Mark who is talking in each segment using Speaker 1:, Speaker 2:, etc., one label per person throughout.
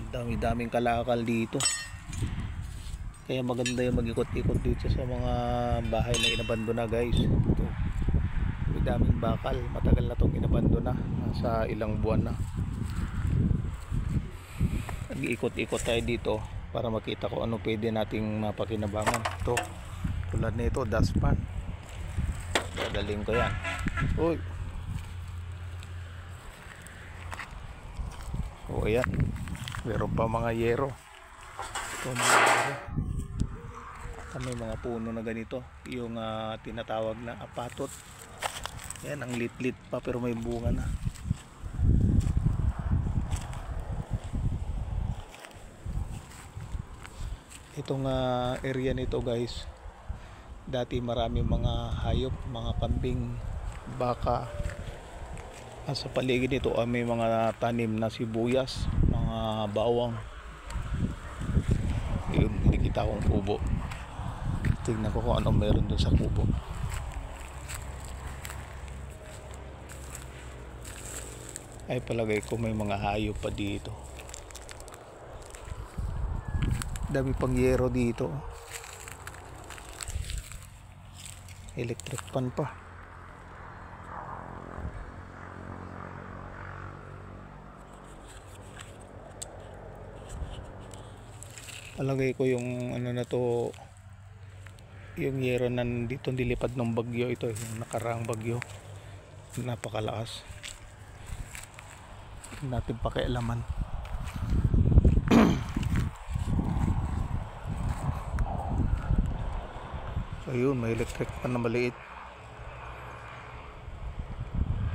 Speaker 1: Dami-daming kalakal dito. Kaya maganda yung mag-ikot-ikot dito sa mga bahay na inabandona, guys. Ito, may daming bakal. Matagal na itong inabandona. Nasa ilang buwan na. Nag-ikot-ikot tayo dito para makita ko ano pwede nating mapakinabangan. Ito, tulad nito, dustpan. Dadaling ko yan. Uy. O ayan, meron pa mga yero. Ito mga yero. May mga puno na ganito, yung tinatawag na apatot. Yan, ang lit-lit pa pero may bunga na. Itong area nito, guys, dati marami mga hayop, mga kambing, baka. Sa paligid nito may mga tanim na sibuyas, mga bawang. Yun, nakikita kong kubo. Tingnan ko kung anong meron dun sa kubo. Ay, palagay ko may mga hayop pa dito. Dami pang yero dito. Electric pan pa. Palagay ko yung ano na to, yung yero nandito nilipad ng bagyo. Ito yung nakaraang bagyo, napakalakas. Hindi natin pakialaman. So yun, may electric pan na maliit.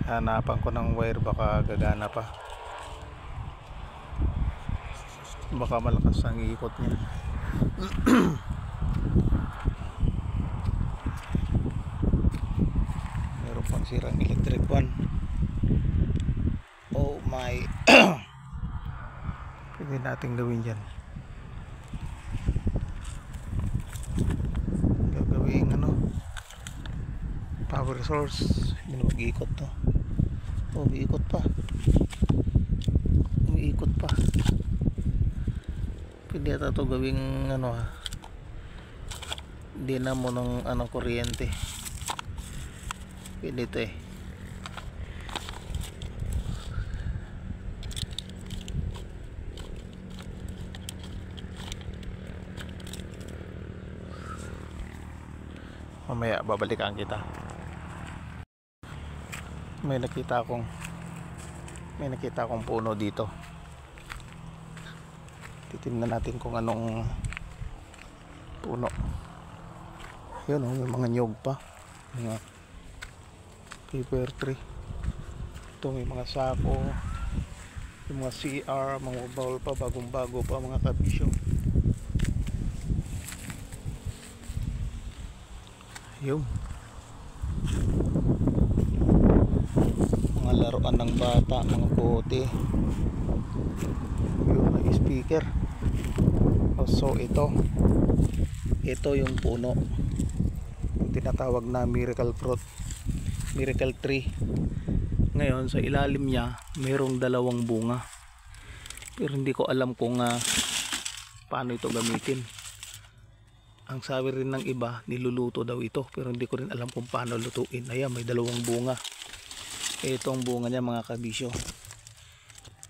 Speaker 1: Hanapan ko ng wire, baka gagana pa, baka malakas ang ikot niya. Meron pang sirang electric pan. Oh my. Pwede natin gawin dyan, gagawin power source. Hindi mag-iikot to. Oh, umiikot pa, umiikot pa. Pwede ata ito gawing dinamo ng kuryente. Pwede ito eh. Mamaya babalikan kita. May nakita akong puno dito. Titingnan natin kung anong puno. Yun, may mga nyog pa, mga paper tree. Ito may mga sako, yung mga CR, mga bowl pa, bagong bago pa, mga kabisyo. Yun, mga laruan ng bata, mga bote. Yun, may speaker. So ito yung puno, yung tinatawag na miracle fruit, miracle tree. Ngayon sa ilalim niya mayroong dalawang bunga, pero hindi ko alam kung paano ito gamitin. Ang sabi rin ng iba, niluluto daw ito, pero hindi ko rin alam kung paano lutuin. Ayan, may dalawang bunga. Ito ang bunga niya, mga kabisyo.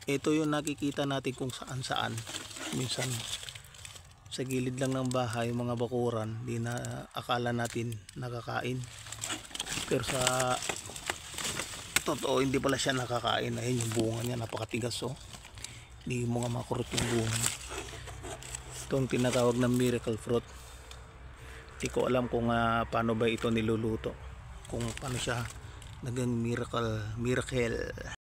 Speaker 1: Ito yung nakikita natin kung saan saan. Minsan sa gilid lang ng bahay, mga bakuran, di na akala natin nakakain, pero sa totoo hindi pala siya nakakain. Ayun yung bunga niya, napakatigas. Hindi mo nga makurot yung bunga. Ito ang tinatawag na miracle fruit. Hindi ko alam kung paano ba ito niluluto, kung paano siya naging miracle.